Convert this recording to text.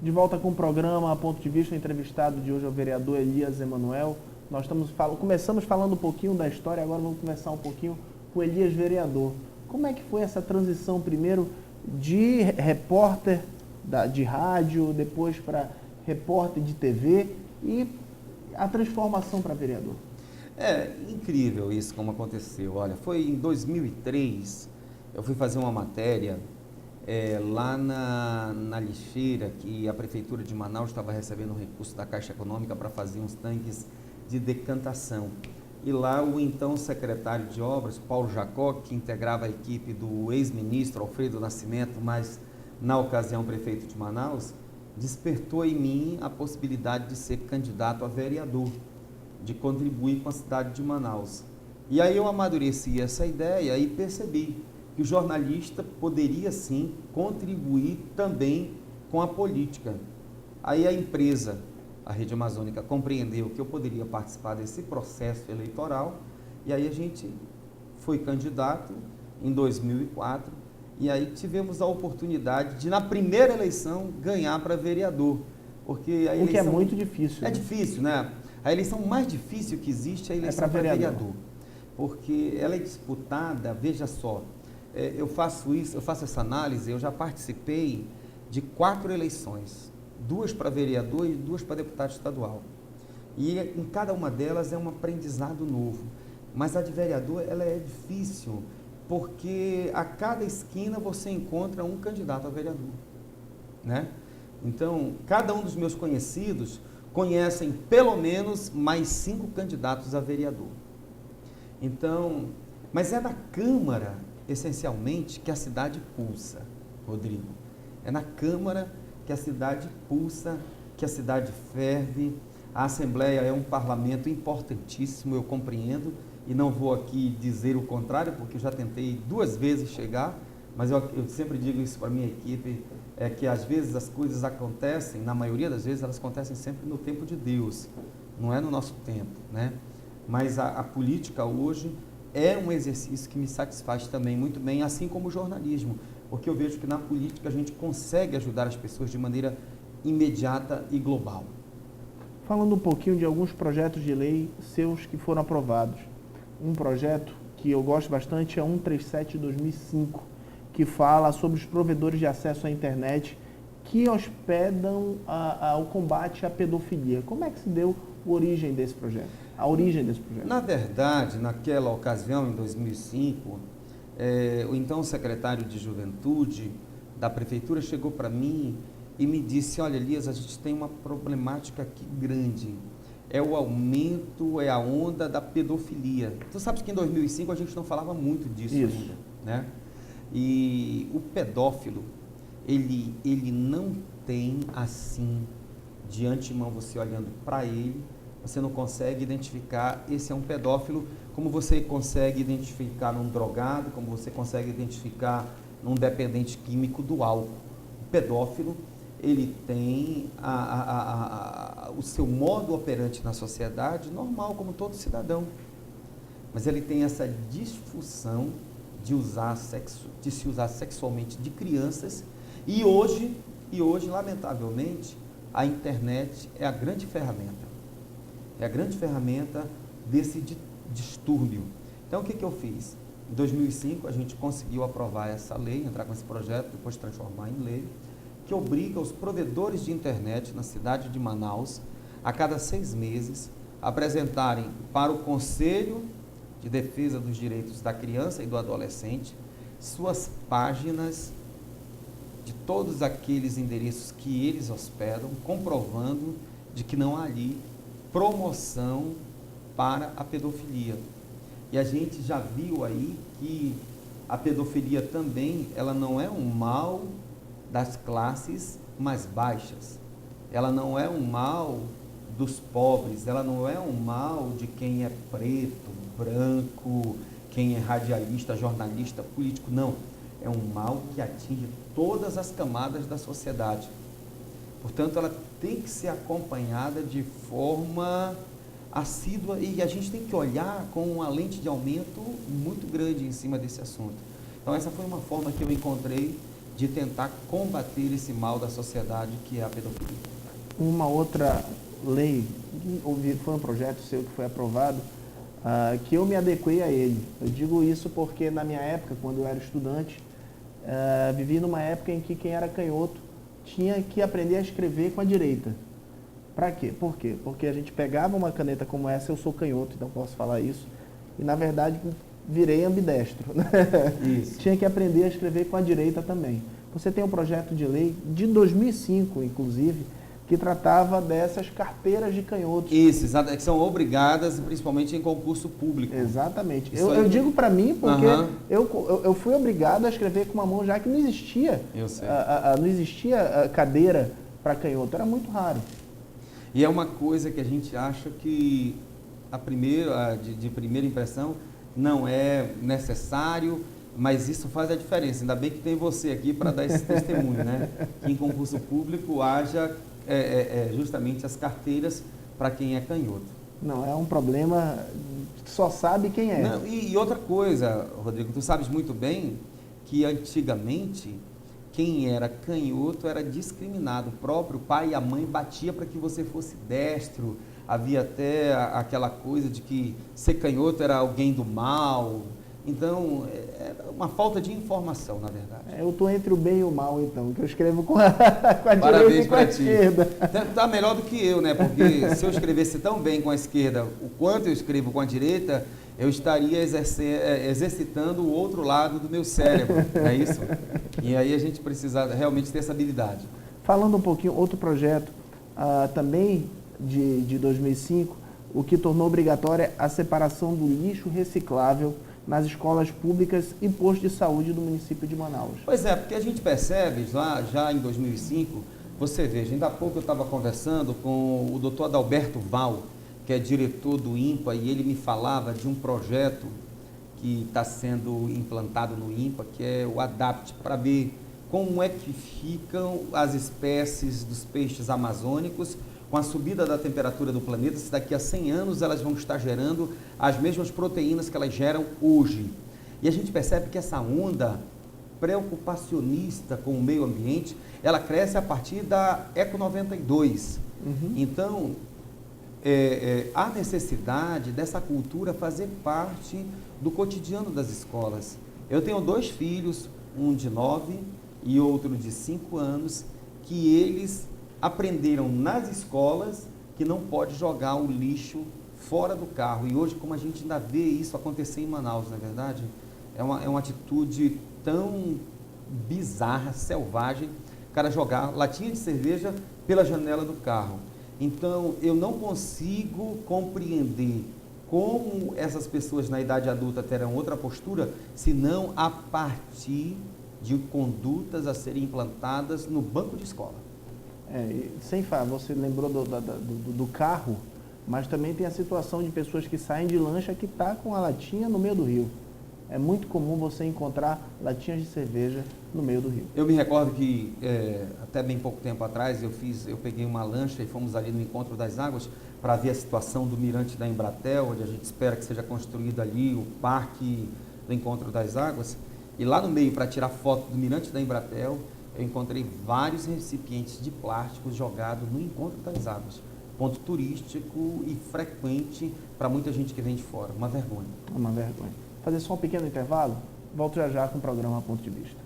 De volta com o programa Ponto de Vista, o entrevistado de hoje é o vereador Elias Emanuel. Nós começamos falando um pouquinho da história, agora vamos conversar um pouquinho com o Elias vereador. Como é que foi essa transição, primeiro, de repórter de rádio, depois para repórter de TV e a transformação para vereador? É incrível isso como aconteceu. Olha, foi em 2003, eu fui fazer uma matéria lá na lixeira, que a Prefeitura de Manaus estava recebendo um recurso da Caixa Econômica para fazer uns tanques de decantação. E lá o então secretário de Obras, Paulo Jacó, que integrava a equipe do ex-ministro Alfredo Nascimento, mas na ocasião prefeito de Manaus, despertou em mim a possibilidade de ser candidato a vereador, de contribuir com a cidade de Manaus. E aí eu amadureci essa ideia e percebi que o jornalista poderia sim contribuir também com a política. Aí a empresa, a Rede Amazônica, compreendeu que eu poderia participar desse processo eleitoral e aí a gente foi candidato em 2004 e aí tivemos a oportunidade de, na primeira eleição, ganhar para vereador. Porque a eleição... O que é muito difícil. É difícil, né? A eleição mais difícil que existe é a eleição para vereador. Porque ela é disputada, veja só, eu faço essa análise, eu já participei de 4 eleições, 2 para vereador e 2 para deputado estadual. E em cada uma delas é um aprendizado novo. Mas a de vereador, ela é difícil, porque a cada esquina você encontra um candidato a vereador, né? Então, cada um dos meus conhecidos conhecem pelo menos mais 5 candidatos a vereador. Então, mas é na Câmara, essencialmente, que a cidade pulsa, Rodrigo. É na Câmara que a cidade pulsa, que a cidade ferve. A Assembleia é um parlamento importantíssimo, eu compreendo, e não vou aqui dizer o contrário, porque eu já tentei 2 vezes chegar, mas eu sempre digo isso para a minha equipe, é que às vezes as coisas acontecem, na maioria das vezes elas acontecem sempre no tempo de Deus, não é no nosso tempo, né? Mas a política hoje é um exercício que me satisfaz também muito bem, assim como o jornalismo, porque eu vejo que na política a gente consegue ajudar as pessoas de maneira imediata e global. Falando um pouquinho de alguns projetos de lei seus que foram aprovados. Um projeto que eu gosto bastante é 137 de 2005, que fala sobre os provedores de acesso à internet que hospedam o combate à pedofilia. Como é que se deu a origem desse projeto? Na verdade, naquela ocasião, em 2005, o então secretário de Juventude da Prefeitura chegou para mim e me disse: olha, Elias, a gente tem uma problemática aqui grande. É o aumento, é a onda da pedofilia. Tu sabes que em 2005 a gente não falava muito disso ainda, né? E o pedófilo, ele não tem assim, de antemão, você olhando para ele, você não consegue identificar, esse é um pedófilo, como você consegue identificar num drogado, como você consegue identificar num dependente químico do álcool. O pedófilo, ele tem o seu modo operante na sociedade normal, como todo cidadão. Mas ele tem essa disfunção de se usar sexualmente de crianças e hoje, lamentavelmente, a internet é a grande ferramenta. É a grande ferramenta desse distúrbio. Então, o que eu fiz? Em 2005, a gente conseguiu aprovar essa lei, entrar com esse projeto, depois transformar em lei, que obriga os provedores de internet na cidade de Manaus, a cada 6 meses, apresentarem para o Conselho de Defesa dos Direitos da Criança e do Adolescente suas páginas de todos aqueles endereços que eles hospedam, comprovando de que não há ali promoção para a pedofilia. E a gente já viu aí que a pedofilia também, ela não é um mal das classes mais baixas, ela não é um mal dos pobres, ela não é um mal de quem é preto, branco, quem é radialista, jornalista, político, não. É um mal que atinge todas as camadas da sociedade. Portanto, ela tem que ser acompanhada de forma assídua e a gente tem que olhar com uma lente de aumento muito grande em cima desse assunto. Então, essa foi uma forma que eu encontrei de tentar combater esse mal da sociedade que é a pedofilia. Uma outra lei, foi um projeto seu que foi aprovado, que eu me adequei a ele. Eu digo isso porque na minha época, quando eu era estudante, vivi numa época em que quem era canhoto tinha que aprender a escrever com a direita. Para quê? Por quê? Porque a gente pegava uma caneta como essa, eu sou canhoto, então posso falar isso, e na verdade virei ambidestro. Isso. Tinha que aprender a escrever com a direita também. Você tem um projeto de lei de 2005, inclusive, que tratava dessas carteiras de canhotos. Isso, exato, que são obrigadas, principalmente em concurso público. Exatamente. Eu digo para mim porque eu fui obrigado a escrever com uma mão, já que não existia, não existia cadeira para canhoto, era muito raro. E é uma coisa que a gente acha que de primeira impressão não é necessário, mas isso faz a diferença. Ainda bem que tem você aqui para dar esse testemunho, né? Que em concurso público haja justamente as carteiras para quem é canhoto. Não, é um problema, só sabe quem é. Não, e outra coisa, Rodrigo, tu sabes muito bem que antigamente quem era canhoto era discriminado. O próprio pai e a mãe batia para que você fosse destro. Havia até aquela coisa de que ser canhoto era alguém do mal. Então, era uma falta de informação, na verdade. Eu estou entre o bem e o mal, então, que eu escrevo com a direita e com a esquerda. Está melhor do que eu, né? Porque se eu escrevesse tão bem com a esquerda o quanto eu escrevo com a direita, eu estaria exercitando o outro lado do meu cérebro, não é isso? E aí a gente precisa realmente ter essa habilidade. Falando um pouquinho, outro projeto também de 2005, o que tornou obrigatória a separação do lixo reciclável nas escolas públicas e postos de saúde do município de Manaus. Pois é, porque a gente percebe, lá já em 2005, você veja, ainda há pouco eu estava conversando com o doutor Adalberto Val, que é diretor do INPA, e ele me falava de um projeto que está sendo implantado no INPA, que é o ADAPT, para ver como é que ficam as espécies dos peixes amazônicos com a subida da temperatura do planeta, se daqui a 100 anos elas vão estar gerando as mesmas proteínas que elas geram hoje. E a gente percebe que essa onda preocupacionista com o meio ambiente, ela cresce a partir da Eco 92. Então, há necessidade dessa cultura fazer parte do cotidiano das escolas. Eu tenho 2 filhos, um de 9 e outro de 5 anos, que eles aprenderam nas escolas que não pode jogar o lixo fora do carro. E hoje, como a gente ainda vê isso acontecer em Manaus, não é verdade? É uma atitude tão bizarra, selvagem, o cara jogar latinha de cerveja pela janela do carro. Então, eu não consigo compreender como essas pessoas na idade adulta terão outra postura, senão a partir de condutas a serem implantadas no banco de escola. Sem falar, você lembrou do carro, mas também tem a situação de pessoas que saem de lancha que está com a latinha no meio do rio. É muito comum você encontrar latinhas de cerveja no meio do rio. Eu me recordo que até bem pouco tempo atrás eu peguei uma lancha e fomos ali no Encontro das Águas para ver a situação do mirante da Embratel, onde a gente espera que seja construído ali o parque do Encontro das Águas. E lá no meio, para tirar foto do mirante da Embratel, eu encontrei vários recipientes de plástico jogados no Encontro das Águas. Ponto turístico e frequente para muita gente que vem de fora. Uma vergonha. Uma vergonha. Fazer só um pequeno intervalo, volto já com o programa Ponto de Vista.